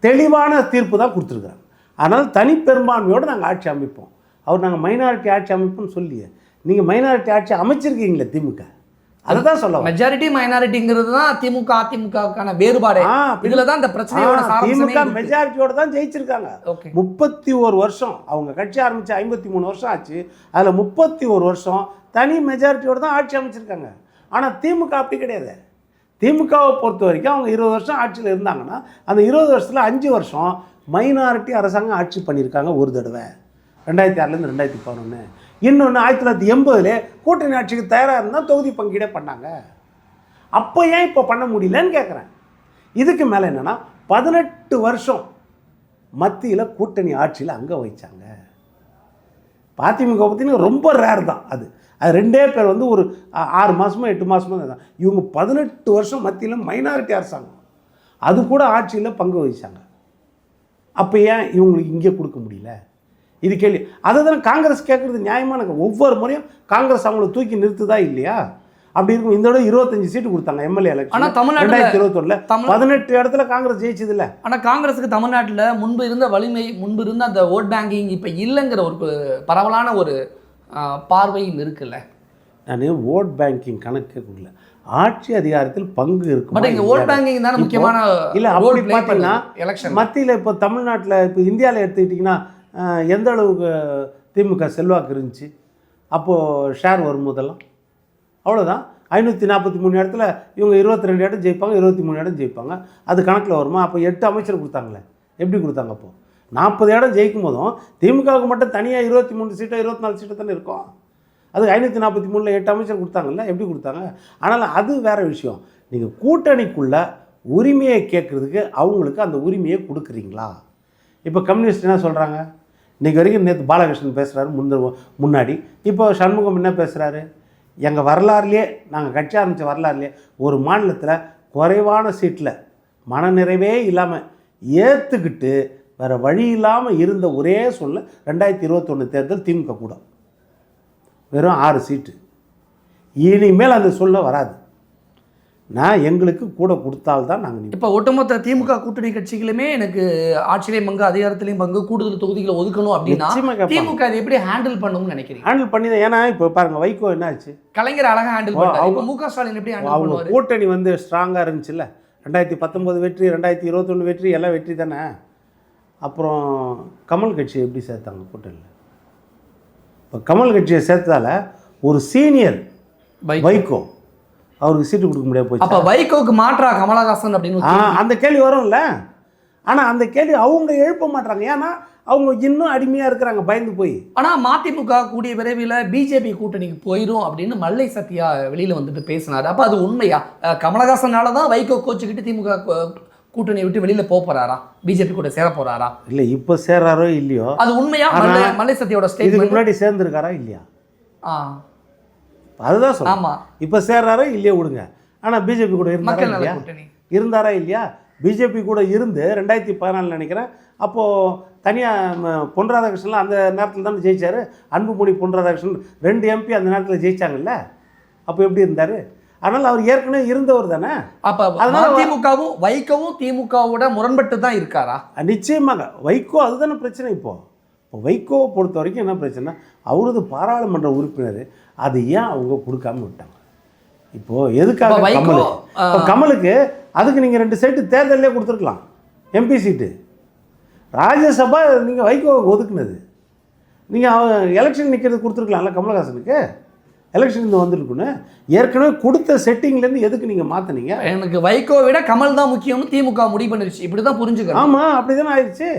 தெளிவான தீர்ப்பு தான் கொடுத்துருக்குறாங்க, அதனால் தனி பெரும்பான்மையோடு நாங்கள் ஆட்சி அமைப்போம். அவர் நாங்கள் மைனாரிட்டி ஆட்சி அமைப்போம்னு சொல்லியே, நீங்கள் மைனாரிட்டி ஆட்சி அமைச்சிருக்கீங்களே திமுக, அதை தான் சொல்ல. மெஜாரிட்டி மைனாரிட்டிங்கிறது தான் திமுக அதிமுகவுக்கான வேறுபாடு. இதில் தான் இந்த பிரச்சனையோட திமுக மெஜாரிட்டியோட தான் ஜெயிச்சிருக்காங்க. 31 வருஷம் அவங்க கட்சி ஆரம்பித்து 53 வருஷம் ஆச்சு. அதில் 31 வருஷம் தனி மெஜாரிட்டியோடு தான் ஆட்சி அமைச்சிருக்காங்க. ஆனால் திமுக அப்படி கிடையாது. திமுகவை பொறுத்த வரைக்கும் அவங்க 20 வருஷம் ஆட்சியில் இருந்தாங்கன்னா அந்த 20 வருஷத்தில் 5 வருஷம் மைனாரிட்டி அரசாங்கம் ஆட்சி பண்ணியிருக்காங்க ஒரு தடவை, 2006லேருந்து 2011. இன்னொன்று 1980 கூட்டணி ஆட்சிக்கு தயாராக இருந்தால் தொகுதி பங்கீடே பண்ணாங்க. அப்போ ஏன் இப்போ பண்ண முடியலன்னு கேட்குறேன். இதுக்கு மேலே என்னென்னா 18 வருஷம் மத்தியில் கூட்டணி ஆட்சியில் அங்கே வைச்சாங்க. அதிமுக பார்த்தீங்கன்னா ரொம்ப ரேர் தான் அது 2 பேர் வந்து ஒரு 6 மாதமோ 8 மாதமோ தான். இவங்க 18 வருஷம் மத்தியில் மைனாரிட்டி அரசாங்கம். அது கூட ஆட்சியில் பங்கு வகிச்சாங்க. அப்போ ஏன் இவங்களுக்கு இங்கே கொடுக்க முடியல? இது கேள்வி. அதை தானே காங்கிரஸ் கேட்குறது நியாயமான. ஒவ்வொரு முறையும் காங்கிரஸ் அவங்கள தூக்கி நிறுத்துதா இல்லையா? அப்படி இருக்கும். இந்த விட 25 சீட்டு கொடுத்தாங்க எம்எல்ஏ எலெக்ஷன். ஆனால் தமிழ்நாட்டில் 2021 18 இடத்துல காங்கிரஸ் ஜெயிச்சது இல்லை. ஆனால் காங்கிரஸுக்கு தமிழ்நாட்டில் முன்பு இருந்த வலிமை, முன்பு இருந்த அந்த ஓட் பேங்கிங் இப்போ இல்லைங்கிற ஒரு பரவலான ஒரு பார்வையும் இருக்குல்ல. நான் ஓட் பேங்கிங் கணக்கு இல்லை, ஆட்சி அதிகாரத்தில் பங்கு இருக்கும். பட் இங்கே ஓட் பேங்கிங் தானே முக்கியமான. இல்லை அப்படி பார்த்தீங்கன்னா எலெக்ஷன் மத்தியில் இப்போ தமிழ்நாட்டில் இப்போ இந்தியாவில் எடுத்துக்கிட்டிங்கன்னா எந்த அளவுக்கு திமுக செல்வாக்கு இருந்துச்சு? அப்போது ஷேர் வரும்போதெல்லாம் அவ்வளோதான். 543 இடத்துல இவங்க 22 இடம் ஜெயிப்பாங்க, 23 இடம் ஜெயிப்பாங்க. அது கணக்கில் வருமா? அப்போ 8 அமைச்சர் கொடுத்தாங்களே, எப்படி கொடுத்தாங்க? அப்போது 40 இடம் ஜெயிக்கும் போதும் திமுகவுக்கு மட்டும் தனியாக 23 சீட்டோ 24 சீட்டோ தானே இருக்கும். அது 543ல் 8 அமைச்சர் கொடுத்தாங்கல்ல, எப்படி கொடுத்தாங்க? ஆனால் அது வேறு விஷயம். நீங்கள் கூட்டணிக்குள்ளே உரிமையை கேட்குறதுக்கு அவங்களுக்கு அந்த உரிமையை கொடுக்குறீங்களா? இப்போ கம்யூனிஸ்ட் என்ன சொல்கிறாங்க? இன்றைக்கி வரைக்கும் நேற்று பாலகிருஷ்ணன் பேசுகிறாரு, முன்னாடி இப்போ சண்முகம் என்ன பேசுகிறாரு? எங்கள் வரலாறுலேயே, நாங்கள் கட்சி ஆரம்பித்த வரலாறுலேயே ஒரு மாநிலத்தில் குறைவான சீட்டில் மனநிறைவே இல்லாமல் ஏற்றுக்கிட்டு வேறு வழி இல்லாமல் இருந்த ஒரே சூழ்நிலை 2021 தேர்தல் திமுக கூட வெறும் 6 சீட்டு. இனிமேல் அந்த சொல்ல வராது. நான் எங்களுக்கு கூட கொடுத்தால்தான் நாங்கள். இப்போ ஒட்டுமொத்த திமுக கூட்டணி கட்சிகளுமே எனக்கு ஆட்சியிலையும் பங்கு, அதிகாரத்திலையும் பங்கு, கூடுதல் தொகுதிகளை ஒதுக்கணும் அப்படின்னா திமுக அதை எப்படி ஹேண்டில் பண்ணணும்னு நினைக்கிறீங்க? ஹேண்டில் பண்ணி தான். ஏன்னா இப்போ பாருங்கள், வைகோ என்ன ஆச்சு? கலைஞர் அழகாக ஹேண்டில் பண்ணாங்க. மு.க. ஸ்டாலின் எப்படி ஹேண்டில் பண்ணுவார்? கூட்டணி வந்து ஸ்ட்ராங்காக இருந்துச்சுல்ல. 2019 வெற்றி, 2021 வெற்றி, எல்லாம் வெற்றி தானே. அப்புறம் கமல் கட்சி எப்படி சேர்த்தாங்க கூட்டணியில்? இப்போ கமல் கட்சியை சேர்த்ததால ஒரு சீனியர் வைகோ அவருக்கு சீட்டு கொடுக்க முடியாது போச்சு. அப்போ வைகோக்கு மாற்றா கமலஹாசன் அப்படின்னு அந்த கேள்வி வரும்ல. ஆனால் அந்த கேள்வி அவங்க எழுப்ப மாட்டாங்க. ஏன்னா அவங்க இன்னும் அடிமையாக இருக்கிறாங்க, பயந்து போய். ஆனால் மதிமுக கூடிய விரைவில் பிஜேபி கூட்டணிக்கு போயிடும் அப்படின்னு மல்லை சத்யா வெளியில் வந்துட்டு பேசினார். அப்போ அது உண்மையா? கமலஹாசனால தான் வைகோ கோச்சுக்கிட்டு திமுக கூட்டணியை விட்டு வெளியில் போக போகிறாரா? பிஜேபி கூட சேர போகிறாரா? இல்லை, இப்போ சேர்றாரோ இல்லையோ அது உண்மையா? மல்லை சத்யாவோட ஸ்டேட்மென்ட் முன்னாடி சேர்ந்துருக்காரா இல்லையா? அதுதான் சொல்ல. ஆமாம், இப்போ சேர்றாரா இல்லையா விடுங்க. ஆனால் பிஜேபி கூட இருந்தாரா இல்லையா? பிஜேபி கூட இருந்து 2014 நினைக்கிறேன். அப்போது தனியாக பொன் ராதாகிருஷ்ணன்லாம் அந்த நேரத்தில் தானே ஜெயிச்சார். அன்புமணி, பொன் ராதாகிருஷ்ணன் 2 MP அந்த நேரத்தில் ஜெயிச்சாங்கல்ல. அப்போ எப்படி இருந்தார்? அதனால் அவர் ஏற்கனவே இருந்தவர் தானே. அப்போ அதனால் திமுகவும் வைகவும் திமுகவோட முரண்பட்டு தான் இருக்காரா? நிச்சயமாக வைகோ அதுதானே பிரச்சனை. இப்போ வைகோவை பொறுத்த வரைக்கும் என்ன பிரச்சனை? அவரது பாராளுமன்ற உறுப்பினர், அது ஏன் அவங்க கொடுக்காம விட்டாங்க? இப்போது எதுக்காக கமலுக்கு அதுக்கு நீங்கள் 2 சீட்டு தேர்தலே கொடுத்துருக்கலாம், MP சீட்டு. ராஜ்யசபா நீங்கள் வைகோவுக்கு ஒதுக்குனது. நீங்கள் எலெக்ஷன் நிற்கிறது கொடுத்துருக்கலாம்ல கமலஹாசனுக்கு. எலெக்ஷன் இந்த வந்துருக்குன்னு ஏற்கனவே கொடுத்த செட்டிங்லேருந்து எதுக்கு நீங்கள் மாற்றினீங்க? எனக்கு வைகோவை விட கமல் தான் முக்கியம்னு திமுக முடிவு பண்ணிருச்சு. இப்படி தான் புரிஞ்சுக்க. ஆமாம், அப்படி தானே ஆயிடுச்சு.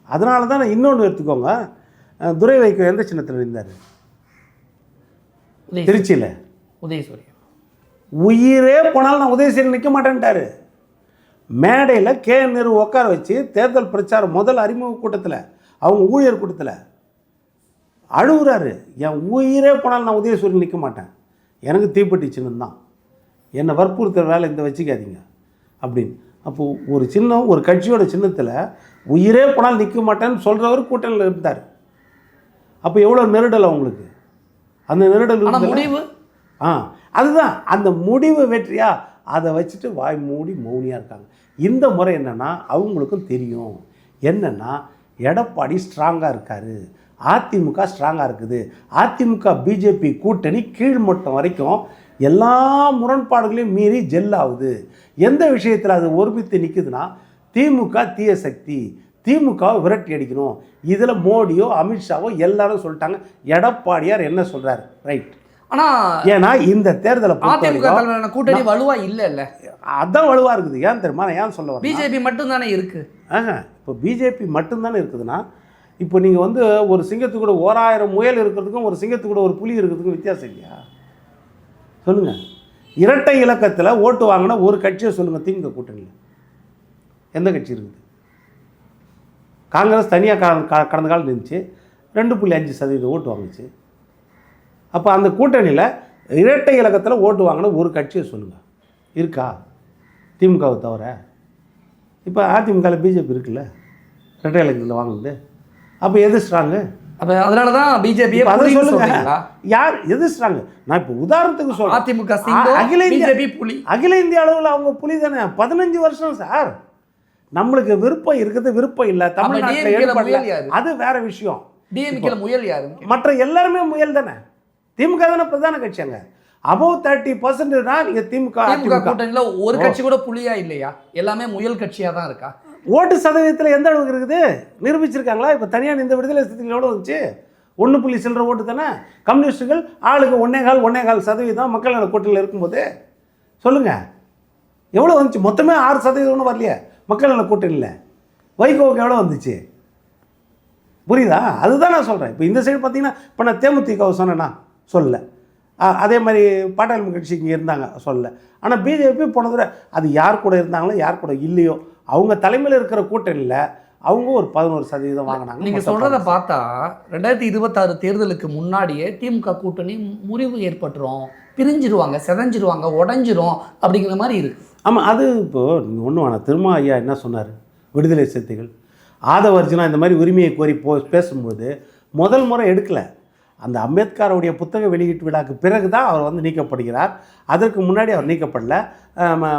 அதனால தான் இன்னொன்று எடுத்துக்கோங்க. துரை வைகோ எந்த சின்னத்தில் இருந்தார்? திருச்சியில் உதயசூரியன். உயிரே போனாலும் நான் உதயசூரியன் நிற்க மாட்டேன்ட்டார். மேடையில் KN நேரு உட்கார வச்சு தேர்தல் பிரச்சாரம் முதல் அறிமுக கூட்டத்தில், அவங்க ஊழியர் கூட்டத்தில் அழுகுறாரு. என் உயிரே போனாலும் நான் உதயசூரியன் நிற்க மாட்டேன், எனக்கு தீப்பெட்டி சின்னம் தான், என்னை வற்புறுத்துற வேலை இந்த வச்சுக்காதீங்க அப்படின்னு. அப்போது ஒரு சின்னம், ஒரு கட்சியோட சின்னத்தில் உயிரே போனால் நிற்க மாட்டேன்னு சொல்கிறவர் கூட்டணியில் இருந்தார். அப்போ எவ்வளோ நெருடல் அவங்களுக்கு. அந்த நெருடல் முடிவு அதுதான். அந்த முடிவு வெற்றியா அதை வச்சுட்டு வாய் மூடி மௌனியாக இருக்காங்க. இந்த முறை என்னென்னா அவங்களுக்கும் தெரியும் என்னென்னா எடப்பாடி ஸ்ட்ராங்காக இருக்கார், அதிமுக ஸ்ட்ராங்காக இருக்குது. அதிமுக பிஜேபி கூட்டணி கீழ்மட்டம் வரைக்கும் எல்லா முரண்பாடுகளையும் மீறி ஜெல்லாகுது. எந்த விஷயத்தில் அது ஒருமித்து நிற்குதுன்னா திமுக தீய சக்தி, திமுகவை விரட்டி அடிக்கணும். இதில் மோடியோ அமித்ஷாவோ எல்லாரும் சொல்லிட்டாங்க. எடப்பாடியார் என்ன சொல்கிறார்? ரைட். ஆனால் ஏன்னா இந்த தேர்தலை கூட்டணி வலுவாக இல்லை, அதுதான் வலுவாக இருக்குது. ஏன் தெரியுமா? ஏன் சொல்ல வரேன், பிஜேபி மட்டும்தானே இருக்குது. இப்போ பிஜேபி மட்டும்தானே இருக்குதுன்னா, இப்போ நீங்கள் வந்து ஒரு சிங்கத்துக்கு கூட 1000 முயல் இருக்கிறதுக்கும் ஒரு சிங்கத்துக்கு கூட ஒரு புலி இருக்கிறதுக்கும் வித்தியாசம் இல்லையா? சொல்லுங்கள். இரட்டை இலக்கத்தில் ஓட்டு வாங்கின ஒரு கட்சியை சொல்லுங்கள் திமுக கூட்டணியில் எந்த கட்சி இருக்குது? காங்கிரஸ் தனியாக கடந்த காலம் இருந்துச்சு, 2.5% ஓட்டு வாங்குச்சு. அப்போ அந்த கூட்டணியில் இரட்டை இலக்கத்தில் ஓட்டு வாங்கின ஒரு கட்சியை சொல்லுங்கள் இருக்கா? திமுகவை தவிர இப்போ அதிமுகவில் பிஜேபி இருக்குல்ல, ரெட்டை இலக்கத்தில் வாங்குது. அப்போ எது ஸ்ட்ராங்கு? அப்போ அதனால தான் பிஜேபியை அதை சொல்லுங்க, சொல்றீங்களா? யார் எது ஸ்ட்ராங்கு? நான் இப்போ உதாரணத்துக்கு சொல்கிறேன். அதிமுக சிங்கம், அகில இந்திய பிஜேபி புலி. அகில இந்திய அளவில் அவங்க புலி தானே. 15 வருஷம் சார். நம்மளுக்கு விருப்பம் இருக்குது, விருப்பம் இல்லை, தமிழ்நாட்டில் ஏற்படல, அது வேற விஷயம். டிஎம்கேல முயல் யாரு? மற்ற எல்லாருமே முயல் தானே. திமுக தானே பிரதான கட்சி. அங்கே அபவ் 30% தான் நீங்கள் திமுக கூட்டணியில் ஒரு கட்சி கூட புலியா இல்லையா? எல்லாமே முயல் கட்சியாக தான் இருக்கா? ஓட்டு சதவீதத்தில் எந்த அளவுக்கு இருக்குது நிரூபிச்சிருக்காங்களா? இப்போ தனியாக இந்த விடுதலை சிறுத்தைகள் எவ்வளோ வந்துச்சு? 1 சில்லற ஓட்டு தானே. கம்யூனிஸ்டுகள் ஆளுக்கு 1.25% மக்கள் நல கூட்டணியில் இருக்கும்போது சொல்லுங்கள் எவ்வளோ வந்துச்சு? மொத்தமே 6% வரலையே மக்கள் நல கூட்டணியில். வைகோவுக்கு எவ்வளோ வந்துச்சு? புரியுதா? அதுதான் நான் சொல்கிறேன். இப்போ இந்த சைடு பார்த்தீங்கன்னா, இப்போ நான் தேமுதிகவை சொன்னேன்னா சொல்லலை, அதே மாதிரி பாட்டாளி கட்சி இங்கே இருந்தாங்க சொல்லலை. ஆனால் பிஜேபி போன தடவை அது யார் கூட இருந்தாங்களோ யார் கூட இல்லையோ அவங்க தலைமையில் இருக்கிற கூட்டணியில் அவங்க ஒரு 11% வாங்கினாங்க. நீங்கள் சொல்கிறத பார்த்தா 2026 தேர்தலுக்கு முன்னாடியே திமுக கூட்டணி முறிவு ஏற்பட்டுரும், பிரிஞ்சிருவாங்க, செதஞ்சிருவாங்க, உடஞ்சிரும் அப்படிங்கிற மாதிரி இருக்குது. ஆமாம், அது இப்போது நீங்கள் ஒன்றும் வேணாம். திரும்ப ஐயா என்ன சொன்னார்? விடுதலை சிறுத்தைகள் ஆதவர்ஜுனா இந்த மாதிரி உரிமையை கோரி பேசும்போது முதல் முறை எடுக்கலை. அந்த அம்பேத்கருடைய புத்தக வெளியீட்டு விழாக்கு பிறகு தான் அவர் வந்து நீக்கப்படுகிறார். அதற்கு முன்னாடி அவர் நீக்கப்படலை.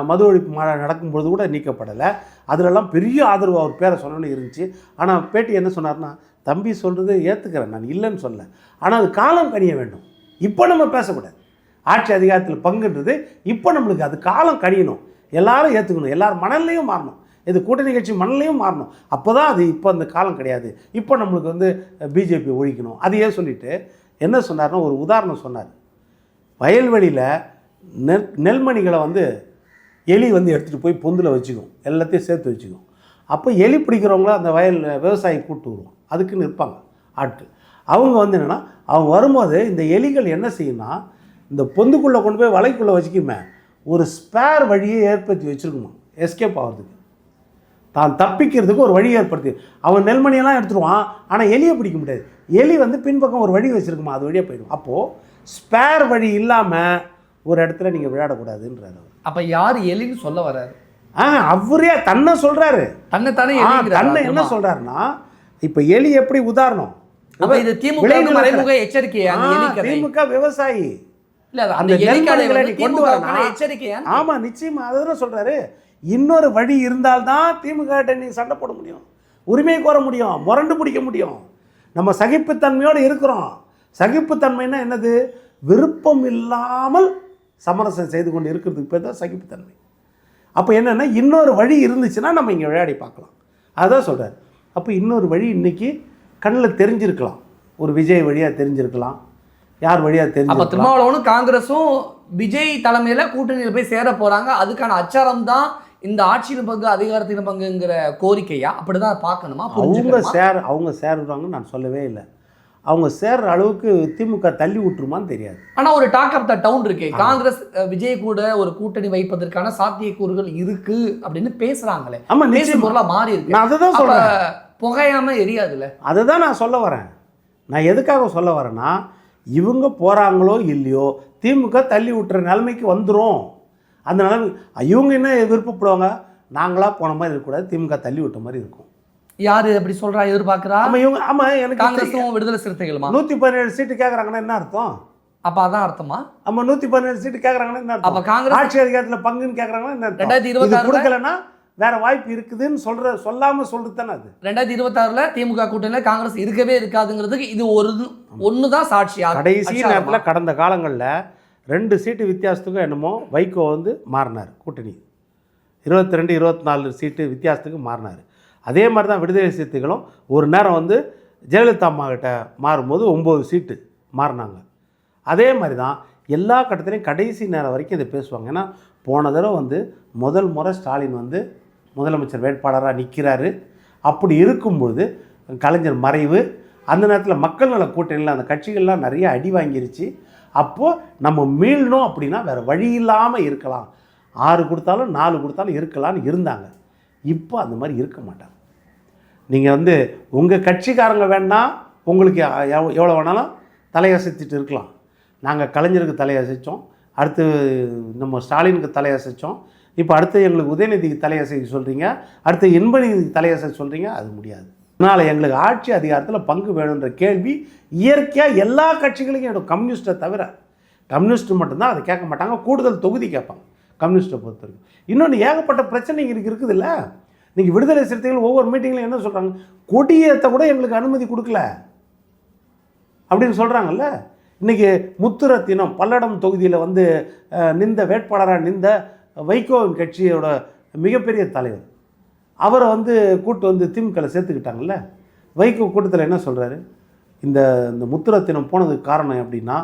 மது ஒழிப்பு மாநாடு நடக்கும்பொழுது கூட நீக்கப்படலை. அதிலெல்லாம் பெரிய ஆதரவு அவர் பேரை சொன்னோன்னு இருந்துச்சு. ஆனால் பேட்டி என்ன சொன்னார்னா, தம்பி சொல்கிறது ஏற்றுக்கிறேன், நான் இல்லைன்னு சொல்ல, ஆனால் அது காலம் கணிய வேண்டும். இப்போ நம்ம பேசக்கூடாது. ஆட்சி அதிகாரத்தில் பங்குன்றது இப்போ நம்மளுக்கு அது காலம் கணியணும். எல்லாரும் ஏற்றுக்கணும், எல்லாரும் மனநிலையும் மாறணும், இது கூட்டணி கட்சி மனநிலையும் மாறணும். அப்போ தான் அது இப்போ அந்த காலம் கிடையாது. இப்போ நம்மளுக்கு வந்து பிஜேபி ஒழிக்கணும். அதையே சொல்லிவிட்டு என்ன சொன்னார்னா, ஒரு உதாரணம் சொன்னார். வயல்வெளியில் நெல்மணிகளை வந்து எலி வந்து எடுத்துகிட்டு போய் பொந்தில் வச்சுக்கும், எல்லாத்தையும் சேர்த்து வச்சுக்கும். அப்போ எலி பிடிக்கிறவங்கள அந்த வயல் விவசாயி கூப்பிட்டு வருவோம், அதுக்குன்னு இருப்பாங்க ஆட்கள். அவங்க வந்து என்னென்னா, அவங்க வரும்போது இந்த எலிகள் என்ன செய்யும்னா, இந்த பொந்துக்குள்ளே கொண்டு போய் வலைக்குள்ளே வச்சுக்குமே, ஒரு ஸ்பேர் வழியை ஏற்படுத்தி வச்சுருக்குமா எஸ்கேப் ஆகிறதுக்கு, தான் தப்பிக்கிறதுக்கு ஒரு வழி ஏற்படுத்தி. அவன் நெல்மணியெல்லாம் எடுத்துருவான், ஆனால் எலியை பிடிக்க முடியாது. எலி வந்து பின்பக்கம் ஒரு வழி வச்சுருக்குமா, அது வழியாக போயிடும். அப்போது ஸ்பேர் வழி இல்லாமல் ஒரு இடத்துல நீங்கள் விளையாடக்கூடாதுன்றார் அவர். அப்போ யார் எலின்னு சொல்ல வர்றாரு? அவரே தன்னை சொல்கிறாரு. தன்னை என்ன சொல்கிறாருன்னா, இப்போ எலி எப்படி உதாரணம், இது திமுக மறைமுக எச்சரிக்கையா? திமுக விவசாயி இல்லை, அந்த எலிகளை கொண்டு வர எச்சரிக்கையா? ஆமாம், நிச்சயமாக அதுதான் சொல்கிறாரு. இன்னொரு வழி இருந்தால்தான் திமுக நீங்கள் சண்டை போட முடியும், உரிமை கோர முடியும், முரண்டு பிடிக்க முடியும். நம்ம சகிப்புத்தன்மையோடு இருக்கிறோம். சகிப்புத்தன்மைன்னா என்னது? விருப்பம் இல்லாமல் சமரசம் செய்து கொண்டு இருக்கிறதுக்கு பேர் தான் சகிப்புத்தன்மை. அப்போ என்னென்னா, இன்னொரு வழி இருந்துச்சுன்னா நம்ம இங்கே விளையாடி பார்க்கலாம், அதுதான் சொல்கிறார். அப்போ இன்னொரு வழி இன்றைக்கி கண்ணில் தெரிஞ்சிருக்கலாம், ஒரு விஜய் வழியாக தெரிஞ்சிருக்கலாம், யார் வழியாக தெரிஞ்சு. அப்போ திருமாவளவனும் காங்கிரஸும் விஜய் தலைமையில் கூட்டணியில் போய் சேர போகிறாங்க, அதுக்கான அச்சாரம் தான் இந்த ஆட்சியின் பங்கு அதிகாரத்தின் பங்குங்கிற கோரிக்கையா? அப்படிதான் பார்க்கணுமா? அவங்க சேருவாங்கன்னு நான் சொல்லவே இல்லை. அவங்க சேர்ற அளவுக்கு திமுக தள்ளி விட்டுருமான்னு தெரியாது. ஆனால் ஒரு டாக் ஆஃப் த டவுன் இருக்கு, காங்கிரஸ் விஜய் கூட ஒரு கூட்டணி வைப்பதற்கான சாத்தியக்கூறுகள் இருக்கு அப்படின்னு பேசுறாங்களே. ஆமா, நிச்சயம் பொருளா மாறி இருக்கு. நான் அதுதான் சொல்றேன், புகையாம எரியாதுல்ல. அதுதான் நான் சொல்ல வரேன். நான் எதுக்காக சொல்ல வரேன்னா, இவங்க போகிறாங்களோ இல்லையோ திமுக தள்ளி விட்டுற நிலைமைக்கு வந்துடும். அந்த நிலைமை இவங்க என்ன விருப்பப்படுவாங்க, நாங்களாக போன மாதிரி இருக்கக்கூடாது, திமுக தள்ளி விட்ட மாதிரி இருக்கும். யார் அப்படி சொல்கிறா, எதிர்பார்க்குறா? ஆமாம், இவங்க ஆமாம், எனக்கு காங்கிரஸும் விடுதலை சிறுத்தைகளுமா 117 சீட்டு கேட்குறாங்கன்னா என்ன அர்த்தம்? அப்போ அதான் அர்த்தமா? ஆமாம், 117 சீட்டு கேட்குறாங்கன்னா என்ன அர்த்தம்? அப்போ காங்கிரஸ் ஆட்சி அதிகாரத்தில் பங்குன்னு கேட்குறாங்கன்னா என்ன அர்த்தம்? 2026 கொடுக்கலன்னா வேற வாய்ப்பு இருக்குதுன்னு சொல்லாமல் சொல்கிறது தானே அது. 2026 திமுக கூட்டணியில் காங்கிரஸ் இருக்கவே இருக்காதுங்கிறதுக்கு இது ஒன்று தான் சாட்சியா? கடைசி நேரத்தில் கடந்த காலங்களில் 2 சீட்டு வித்தியாசத்துக்கும் என்னமோ வைகோ வந்து மாறினார், கூட்டணி 22, 24 சீட்டு வித்தியாசத்துக்கு மாறினார். அதே மாதிரி தான் விடுதலை சிறுத்தைகளும் ஒரு நேரம் வந்து ஜெயலலிதா அம்மா கிட்ட மாறும்போது 9 சீட்டு மாறினாங்க. அதே மாதிரி தான் எல்லா கட்டத்திலையும் கடைசி நேரம் வரைக்கும் இதை பேசுவாங்க. ஏன்னா போன தடவை வந்து முதல் முறை ஸ்டாலின் வந்து முதலமைச்சர் வேட்பாளராக நிற்கிறாரு. அப்படி இருக்கும்பொழுது கலைஞர் மறைவு, அந்த நேரத்தில் மக்கள் நல கூட்டணியில் அந்த கட்சிகள்லாம் நிறைய அடி வாங்கிருச்சு. அப்போது நம்ம மீளணும் அப்படின்னா வேறு வழி இல்லாமல் இருக்கலாம், 6 கொடுத்தாலும் 4 கொடுத்தாலும் இருக்கலான்னு இருந்தாங்க. இப்போ அந்த மாதிரி இருக்க மாட்டாங்க. நீங்கள் வந்து உங்கள் கட்சிக்காரங்க வேணால் உங்களுக்கு எவ்வளோ வேணாலும் தலையசைத்திட்டு இருக்கலாம். நாங்கள் கலைஞருக்கு தலையசைத்தோம், அடுத்து நம்ம ஸ்டாலினுக்கு தலையசைத்தோம், இப்போ அடுத்து எங்களுக்கு உதயநிதிக்கு தலையசைக்கு சொல்கிறீங்க, அடுத்து இன்பநிதிக்கு தலையசை சொல்கிறீங்க, அது முடியாது. அதனால் எங்களுக்கு ஆட்சி அதிகாரத்தில் பங்கு வேணுன்ற கேள்வி இயற்கையாக எல்லா கட்சிகளுக்கும் எடுக்கும். கம்யூனிஸ்ட்டை தவிர, கம்யூனிஸ்ட்டு மட்டும்தான் அதை கேட்க மாட்டாங்க, கூடுதல் தொகுதி கேட்பாங்க கம்யூனிஸ்ட்டை பொறுத்தவரைக்கும். இன்னொன்று ஏகப்பட்ட பிரச்சனை இருக்குது இல்லை. இன்றைக்கி விடுதலை சிறுத்தைகள் ஒவ்வொரு மீட்டிங்கில் என்ன சொல்கிறாங்க, கொடியேற்ற கூட எங்களுக்கு அனுமதி கொடுக்கல அப்படின்னு சொல்கிறாங்கல்ல. இன்றைக்கி முத்துரத்தினம் பல்லடம் தொகுதியில் வந்து நின்ற வேட்பாளராக நின்ற வைகோவின் கட்சியோட மிகப்பெரிய தலைவர், அவரை வந்து கூட்டு வந்து திமுகவில் சேர்த்துக்கிட்டாங்கல்ல. வைகோ கூட்டத்தில் என்ன சொல்கிறாரு, இந்த முத்துரத்தினம் போனதுக்கு காரணம் அப்படின்னா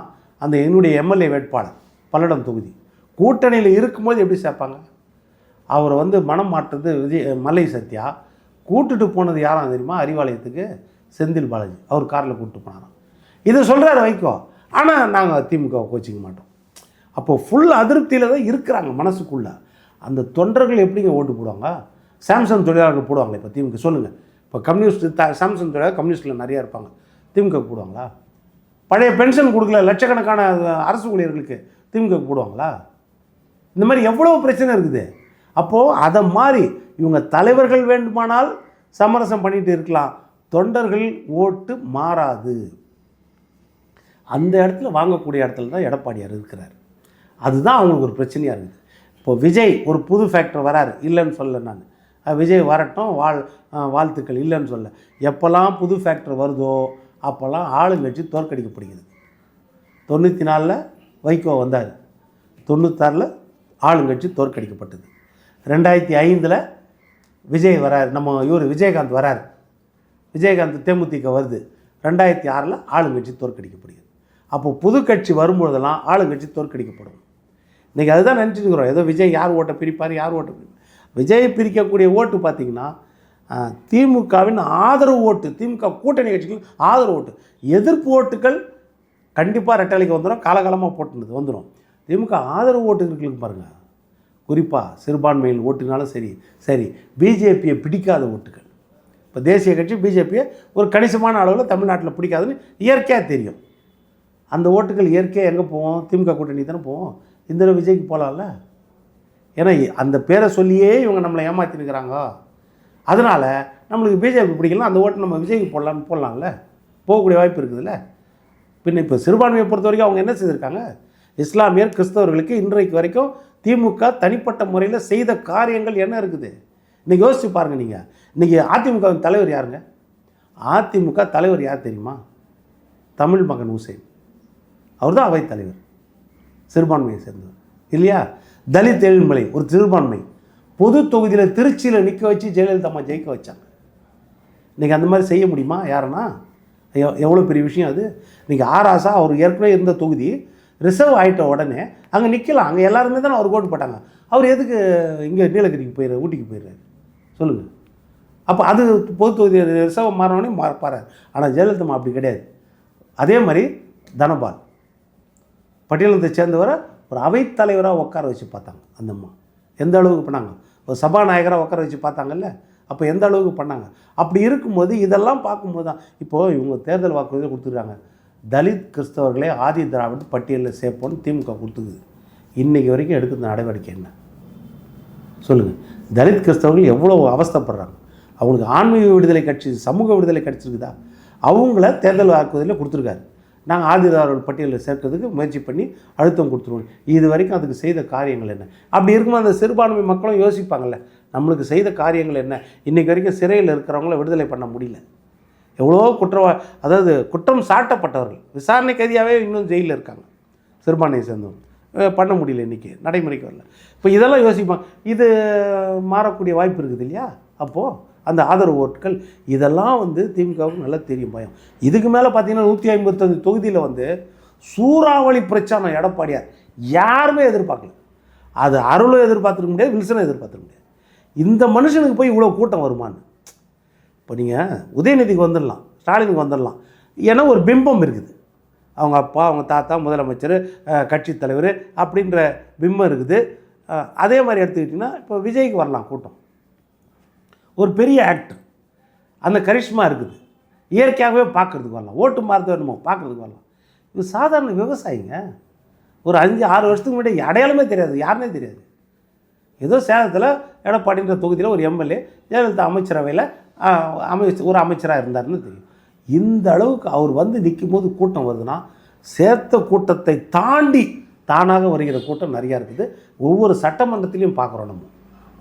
அந்த என்னுடைய எம்எல்ஏ வேட்பாளர் பல்லடம் தொகுதி கூட்டணியில் இருக்கும்போது எப்படி சேர்ப்பாங்க, அவரை வந்து மனம் மாற்றுறது மலை சத்யா, கூட்டுட்டு போனது யாரும் தெரியுமா, அறிவாலயத்துக்கு செந்தில் பாலாஜி, அவர் காரில் கூப்பிட்டு போனாராம். இதை சொல்கிறார் வைகோ. ஆனால் நாங்கள் திமுகவை கோச்சிக்க மாட்டோம். அப்போது ஃபுல் அதிருப்தியில் தான் இருக்கிறாங்க மனசுக்குள்ளே. அந்த தொண்டர்கள் எப்படிங்க ஓட்டு போடுவாங்க? சாம்சங் தொழிலாளர்கள் போடுவாங்க. இப்போ திமுக சொல்லுங்கள், இப்போ கம்யூனிஸ்ட் சாம்சங் தொழிலாளர் கம்யூனிஸ்ட்டில் நிறையா இருப்பாங்க, திமுக போடுவாங்களா? பழைய பென்ஷன் கொடுக்கல லட்சக்கணக்கான அரசு ஊழியர்களுக்கு திமுக போடுவாங்களா? இந்த மாதிரி எவ்வளோ பிரச்சனை இருக்குது. அப்போது அதை மாதிரி இவங்க தலைவர்கள் வேண்டுமானால் சமரசம் பண்ணிட்டு இருக்கலாம், தொண்டர்கள் ஓட்டு மாறாது. அந்த இடத்துல வாங்கக்கூடிய இடத்துல தான் எடப்பாடியார் இருக்கிறார். அதுதான் அவங்களுக்கு ஒரு பிரச்சனையாக இருக்குது. இப்போ விஜய் ஒரு புது ஃபேக்டர் வராரு, இல்லைன்னு சொல்ல நான், விஜய் வரட்டும், வாழ்த்துக்கள், இல்லைன்னு சொல்ல. எப்போல்லாம் புது ஃபேக்டர் வருதோ அப்போல்லாம் ஆளுங்கட்சி தோற்கடிக்கப்படுகிறது. 94 வைகோ வந்தார், 96 ஆளுங்கட்சி தோற்கடிக்கப்பட்டது. 2005 விஜய் வரார், நம்ம விஜயகாந்த் வரார், விஜயகாந்த் தேமுதிக வருது. 2006 ஆளுங்கட்சி தோற்கடிக்கப்படுகிறது. அப்போ புது கட்சி வரும்பொழுதெல்லாம் ஆளுங்கட்சி தோற்கடிக்கப்படும். இன்றைக்கி அதுதான் நினச்சிட்டு இருக்கிறோம், ஏதோ விஜய் யார் ஓட்டை பிரிப்பார், யார் ஓட்டை பிரிப்பார். விஜய் பிரிக்கக்கூடிய ஓட்டு பார்த்திங்கன்னா திமுகவின் ஆதரவு ஓட்டு, திமுக கூட்டணி கட்சிகள் ஆதரவு ஓட்டு. எதிர்ப்பு ஓட்டுகள் கண்டிப்பாக ரெட்டலைக்கு வந்துடும், காலகாலமாக போட்டுனது வந்துடும். திமுக ஆதரவு ஓட்டுகளுக்கு பாருங்கள், குறிப்பாக சிறுபான்மையில் ஓட்டுனாலும் சரி பிஜேபியை பிடிக்காத ஓட்டுகள். இப்போ தேசிய கட்சி பிஜேபியை ஒரு கணிசமான அளவில் தமிழ்நாட்டில் பிடிக்காதுன்னு இயற்கையாக தெரியும். அந்த ஓட்டுகள் இயற்கையாக எங்கே போவோம், திமுக கூட்டணி தானே போவோம். இந்த விஜய்க்கு போகலாம்ல, ஏன்னா அந்த பேரை சொல்லியே இவங்க நம்மளை ஏமாற்றினுக்கிறாங்க. அதனால் நம்மளுக்கு பிஜேபி பிடிக்கலாம், அந்த ஓட்டு நம்ம விஜய்க்கு போடலாம்ல, போகக்கூடிய வாய்ப்பு இருக்குதுல்ல. பின்ன இப்போ சிறுபான்மையை பொறுத்த வரைக்கும் அவங்க என்ன செய்திருக்காங்க, இஸ்லாமியர் கிறிஸ்தவர்களுக்கு இன்றைக்கு வரைக்கும் திமுக தனிப்பட்ட முறையில் செய்த காரியங்கள் என்ன இருக்குது இன்றைக்கி யோசிச்சு பாருங்கள். நீங்கள் இன்றைக்கி அதிமுகவின் தலைவர் யாருங்க? அதிமுக தலைவர் யார் தெரியுமா? தமிழ் மகன் ஹுசைன், அவர் தான் அவைத் தலைவர், சிறுபான்மையை சேர்ந்தவர் இல்லையா? தலித் ஏழுமலை ஒரு சிறுபான்மை, பொது தொகுதியில் திருச்சியில் நிற்க வச்சு ஜெயலலிதா அம்மா ஜெயிக்க வச்சாங்க. இன்றைக்கி அந்த மாதிரி செய்ய முடியுமா யாருன்னா? எவ்வளோ பெரிய விஷயம் அது. இன்றைக்கி ஆராசா அவர் ஏற்கனவே இருந்த தொகுதி ரிசர்வ் ஆகிட்ட உடனே அங்கே நிற்கலாம், அங்கே எல்லாருமே தானே அவர் ஓட்டு போட்டாங்க. அவர் எதுக்கு இங்கே நீலகிரிக்கு போயிடுறாரு, ஊட்டிக்கு போயிடுறாரு சொல்லுங்கள்? அப்போ அது பொது தொகுதி ரிசர்வ் மாறினோடனே மாறப்பார். ஆனால் ஜெயலலிதா அப்படி கிடையாது. அதே மாதிரி தனபால் பட்டியலத்தை சேர்ந்தவரை ஒரு அவைத்தலைவராக உட்கார வச்சு பார்த்தாங்க. அந்த அம்மா எந்த அளவுக்கு பண்ணாங்க, ஒரு சபாநாயகராக உட்கார வச்சு பார்த்தாங்கல்ல, அப்போ எந்த அளவுக்கு பண்ணாங்க. அப்படி இருக்கும்போது இதெல்லாம் பார்க்கும்போது தான் இப்போது இவங்க தேர்தல் வாக்குறுதியை கொடுத்துருக்காங்க, தலித் கிறிஸ்தவர்களே ஆதி திராவிட பட்டியலில் சேர்ப்போன்னு திமுக கொடுத்துக்குது. இன்றைக்கி வரைக்கும் எடுக்கிற நடவடிக்கை என்ன சொல்லுங்கள்? தலித் கிறிஸ்தவர்கள் எவ்வளோ அவஸ்தைப்படுறாங்க. அவங்களுக்கு ஆன்மீக விடுதலை கட்சி, சமூக விடுதலை கிடச்சிருக்குதா? அவங்கள தேர்தல் வாக்குறுதியில் கொடுத்துருக்காரு, நாங்கள் ஆதி திராவிட பட்டியலில் சேர்க்கறதுக்கு முயற்சி பண்ணி அழுத்தம் கொடுத்துருவோம். இது வரைக்கும் அதுக்கு செய்த காரியங்கள் என்ன? அப்படி இருக்கும்போது அந்த சிறுபான்மை மக்களும் யோசிப்பாங்கள்ல, நம்மளுக்கு செய்த காரியங்கள் என்ன? இன்றைக்கி வரைக்கும் சிறையில் இருக்கிறவங்கள விடுதலை பண்ண முடியல. எவ்வளோ அதாவது குற்றம் சாட்டப்பட்டவர்கள் விசாரணை கைதியாகவே இன்னும் ஜெயிலில் இருக்காங்க, சிறுபான்மையை சேர்ந்தவங்க, பண்ண முடியல, இன்றைக்கி நடைமுறைக்கு வரல. இப்போ இதெல்லாம் யோசிப்பாங்க. இது மாறக்கூடிய வாய்ப்பு இருக்குது இல்லையா? அப்போது அந்த ஆதரவு ஓட்டுகள் இதெல்லாம் வந்து திமுகவுக்கு நல்லா தெரியும் பயம். இதுக்கு மேலே பார்த்தீங்கன்னா 155 தொகுதியில் சூறாவளி பிரச்சாரம் எடப்பாடியார் யாருமே எதிர்பார்க்கல. அது அருளும் எதிர்பார்த்துருக்க முடியாது, வில்சனும் எதிர்பார்த்துருக்க முடியாது. இந்த மனுஷனுக்கு போய் இவ்வளோ கூட்டம் வருமானு. இப்போ நீங்கள் உதயநிதிக்கு வந்துடலாம், ஸ்டாலினுக்கு வந்துடலாம், ஏன்னா ஒரு பிம்பம் இருக்குது. அவங்க அப்பா, அவங்க தாத்தா முதலமைச்சர், கட்சி தலைவர் அப்படின்ற பிம்பம் இருக்குது. அதே மாதிரி எடுத்துக்கிட்டிங்கன்னா இப்போ விஜய்க்கு வரலாம் கூட்டம், ஒரு பெரிய ஆக்டர், அந்த கரிஷ்மா இருக்குது, இயற்கையாகவே பார்க்குறதுக்கு வரலாம், ஓட்டு மாறுறது வேணுமோ பார்க்குறதுக்கு வரலாம். இது சாதாரண விவசாயிங்க, ஒரு 5-6 வருஷத்துக்கு முன்னாடி அடையாளமே தெரியாது, யாருன்னே தெரியாது. ஏதோ சேலத்தில் எடப்பாடின்ற தொகுதியில் ஒரு எம்எல்ஏ ஜெயலலிதா அமைச்சரவையில் ஒரு அமைச்சராக இருந்தார்னு தெரியும். இந்த அளவுக்கு அவர் வந்து நிற்கும் போது கூட்டம் வருதுன்னா, சேர்த்த கூட்டத்தை தாண்டி தானாக வருகிற கூட்டம் நிறையா இருக்குது. ஒவ்வொரு சட்டமன்றத்திலையும் பார்க்குறோம். நம்ம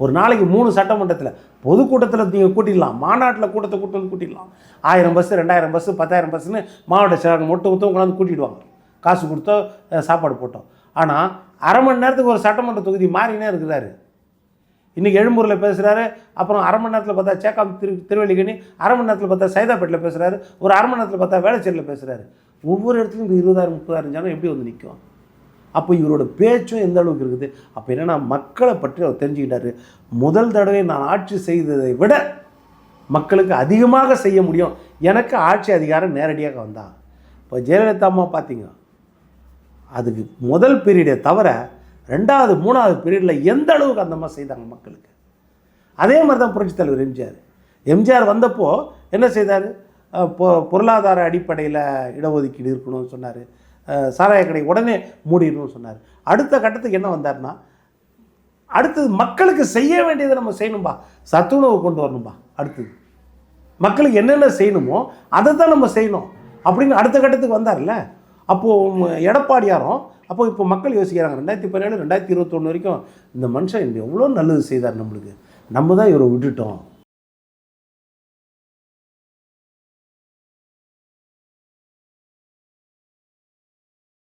ஒரு நாளைக்கு 3 சட்டமன்றத்தில் பொதுக்கூட்டத்தில் நீங்கள் கூட்டிடலாம், மாநாட்டில் கூட்டத்தை கூட்டிடலாம். 1000 பஸ்ஸு, 2000 பஸ்ஸு, 10,000 பஸ்ஸுன்னு மாவட்ட செயலாளர் மொத்தம் கொண்டாந்து கூட்டிடுவாங்க, காசு கொடுத்தோ சாப்பாடு போட்டோம். ஆனால் அரை மணி நேரத்துக்கு ஒரு சட்டமன்ற தொகுதி மாறினே இருக்கிறாரு. இன்றைக்கி எழும்பூரில் பேசுகிறாரு, அப்புறம் அரை மணி நேரத்தில் பார்த்தா சேக்காம் திருவல்லிக்கணி, அரை மணி நேரத்தில் பார்த்தா சைதாப்பேட்டில் பேசுகிறாரு, ஒரு அரை மணி நேரத்தில் பார்த்தா வேளச்சேரியில் பேசுகிறாரு. ஒவ்வொரு இடத்துலையும் 20,000 30,000 ஜனம் எப்படி வந்து நிற்கும்? அப்போ இவரோட பேச்சும் எந்த அளவுக்கு இருக்குது? அப்போ என்னென்னா, மக்களை பற்றி அவர் தெரிஞ்சுக்கிட்டாரு. முதல் தடவை நான் ஆட்சி செய்ததை விட மக்களுக்கு அதிகமாக செய்ய முடியும், எனக்கு ஆட்சி அதிகாரம் நேரடியாக வந்தான். இப்போ ஜெயலலிதா அம்மா பார்த்தீங்க, அதுக்கு முதல் பீரியடை தவிர 2வது 3வது பீரியடில் எந்த அளவுக்கு அந்த அம்மா செய்தாங்க மக்களுக்கு. அதே மாதிரி தான் புரட்சித் தலைவர் எம்ஜிஆர் வந்தப்போ என்ன செய்தார்? பொருளாதார அடிப்படையில் இடஒதுக்கீடு இருக்கணும்னு சொன்னார். சாராய கடை உடனே மூடிடணும்னு சொன்னார். அடுத்த கட்டத்துக்கு என்ன வந்தார்னா, அடுத்தது மக்களுக்கு செய்ய வேண்டியதை நம்ம செய்யணும்பா, சத்துணவு கொண்டு வரணும்பா. அடுத்தது மக்களுக்கு என்னென்ன செய்யணுமோ அதை தான் நம்ம செய்யணும் அப்படின்னு அடுத்த கட்டத்துக்கு வந்தார்ல. அப்போது எடப்பாடியாரும் இப்போ மக்கள் யோசிக்கிறாங்க, 2017 2021 வரைக்கும் இந்த மனுஷன் எவ்வளோ நல்லது செய்தார் நம்மளுக்கு, நம்ம தான் இவரை விட்டுட்டோம்.